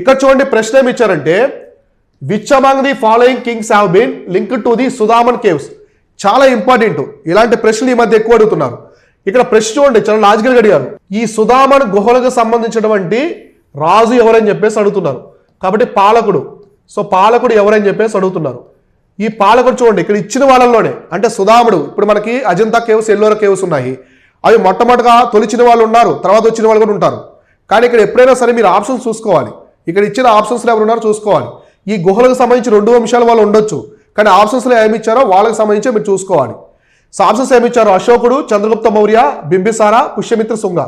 ఇక్కడ చూడండి ప్రశ్న ఏమి ఇచ్చారంటే which among the following kings have been linked to the Sudama caves. చాలా ఇంపార్టెంట్, ఇలాంటి ప్రశ్నలు ఈ మధ్య ఎక్కువ అడుగుతున్నారు. ఇక్కడ ప్రశ్న చూడండి చాలా లాజికల్గా అడిగారు. ఈ సుదామన్ గుహలకు సంబంధించినటువంటి రాజు ఎవరని చెప్పేసి అడుగుతున్నారు. కాబట్టి పాలకుడు. సో పాలకుడు ఎవరని చెప్పేసి అడుగుతున్నారు. ఈ పాలకుడు చూడండి ఇక్కడ ఇచ్చిన వాళ్ళలోనే అంటే సుదాముడు. ఇప్పుడు మనకి అజంతా కేవ్స్, ఎల్లోరా కేవ్స్ ఉన్నాయి. అవి మొట్టమొదటిగా తొలిచిన వాళ్ళు ఉన్నారు, తర్వాత వచ్చిన వాళ్ళు కూడా ఉంటారు. కానీ ఇక్కడ ఎప్పుడైనా సరే మీరు ఆప్షన్స్ చూసుకోవాలి. ఇక్కడ ఇచ్చిన ఆప్షన్స్లో ఎవరు ఉన్నారో చూసుకోవాలి. ఈ గుహలకు సంబంధించి 2 వంశాల వాళ్ళు ఉండొచ్చు, కానీ ఆప్షన్స్లో ఏమి ఇచ్చారో వాళ్ళకి సంబంధించి మీరు చూసుకోవాలి. సో ఆప్షన్స్ ఏమి ఇచ్చారు? అశోకుడు, చంద్రగుప్త మౌర్య, బింబిసార, పుష్యమిత్ర శుంగ.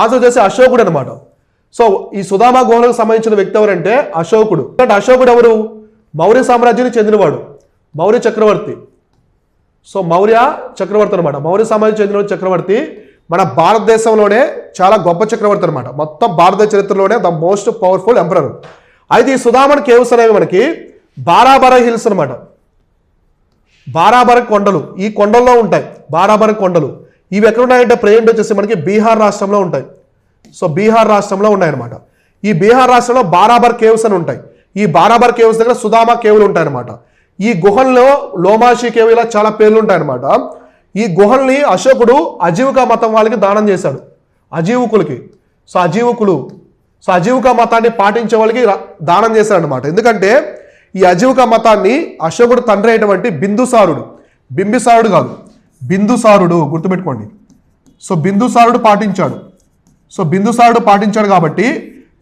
ఆన్సర్ చేసి అశోకుడు అనమాట. సో ఈ సుదామా గుహలకు సంబంధించిన వ్యక్తి ఎవరంటే అశోకుడు. అంటే అశోకుడు ఎవరు? మౌర్య సామ్రాజ్యానికి చెందినవాడు, మౌర్య చక్రవర్తి. సో మౌర్య చక్రవర్తి అనమాట. మౌర్య సామ్రాజ్యం చెందిన చక్రవర్తి. మన భారతదేశంలోనే చాలా గొప్ప చక్రవర్తి అనమాట. మొత్తం భారత చరిత్రలోనే ద మోస్ట్ పవర్ఫుల్ ఎంపరర్. అయితే ఈ సుదామన్ కేవ్స్ అనేవి మనకి బారాబర హిల్స్ అనమాట. బారాబర కొండలు, ఈ కొండల్లో ఉంటాయి బారాబర కొండలు. ఇవి ఎక్కడ ఉన్నాయంటే ప్రజెంట్ వచ్చేసి మనకి బీహార్ రాష్ట్రంలో ఉంటాయి. సో బీహార్ రాష్ట్రంలో ఉన్నాయన్నమాట. ఈ బీహార్ రాష్ట్రంలో బారాబర్ కేవ్స్ అని ఉంటాయి. ఈ బారాబర్ కేవ్స్ దగ్గర సుదామా కేవ్లు ఉంటాయన్నమాట. ఈ గుహల్లో లోమాషి కేవ్ ఇలా చాలా పేర్లు ఉంటాయన్నమాట. ఈ గుహల్ని అశోకుడు అజీవికా మతం వాళ్ళకి దానం చేశాడు, అజీవుకులకి. సో అజీవికా మతాన్ని పాటించే వాళ్ళకి దానం చేశాడు అనమాట. ఎందుకంటే ఈ అజీవికా మతాన్ని అశోకుడు తండ్రి అయినటువంటి బింబిసారుడు కాదు, బిందుసారుడు గుర్తుపెట్టుకోండి. సో బిందుసారుడు పాటించాడు కాబట్టి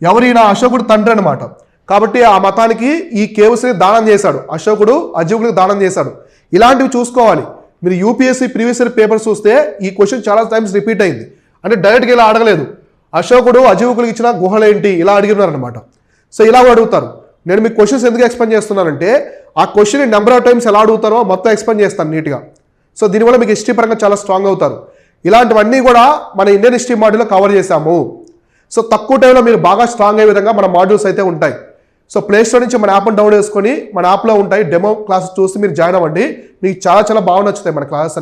ఎవరైనా అశోకుడు తండ్రి అనమాట. కాబట్టి ఆ మతానికి ఈ కేవ్స్ని దానం చేశాడు అశోకుడు, అజీవుకులకు దానం చేశాడు. ఇలాంటివి చూసుకోవాలి. మీరు యూపీఎస్సీ ప్రీవియస్ ఇయర్ పేపర్స్ చూస్తే ఈ క్వశ్చన్ చాలా టైమ్స్ రిపీట్ అయింది. అంటే డైరెక్ట్గా ఇలా అడగలేదు, అశోకుడు అజీవుకులకు ఇచ్చిన గుహలు ఏంటి ఇలా అడిగినారనమాట. సో ఇలా అడుగుతారు. నేను మీకు క్వశ్చన్స్ ఎందుకు ఎక్స్ప్లెయిన్ చేస్తున్నానంటే ఆ క్వశ్చన్ నెంబర్ ఆఫ్ టైమ్స్ ఎలా అడుగుతారో మొత్తం ఎక్స్ప్లెయిన్ చేస్తాను నీట్గా. సో దీనివల్ల మీకు హిస్టరీ పరంగా చాలా స్ట్రాంగ్ అవుతారు. ఇలాంటివన్నీ కూడా మన ఇండియన్ హిస్టరీ మాడ్యూల్లో కవర్ చేశాము. సో తక్కువ టైంలో మీరు బాగా స్ట్రాంగ్ అయ్యే విధంగా మన మాడ్యూల్స్ అయితే ఉంటాయి. సో ప్లేస్టోర్ నుంచి మన యాప్ని డౌన్లోడ్ చేసుకొని మన యాప్లో ఉంటాయి డెమో క్లాసెస్ చూసి మీరు జాయిన్ అవ్వండి. మీకు చాలా బాగా నచ్చుతాయి మన క్లాసెస్.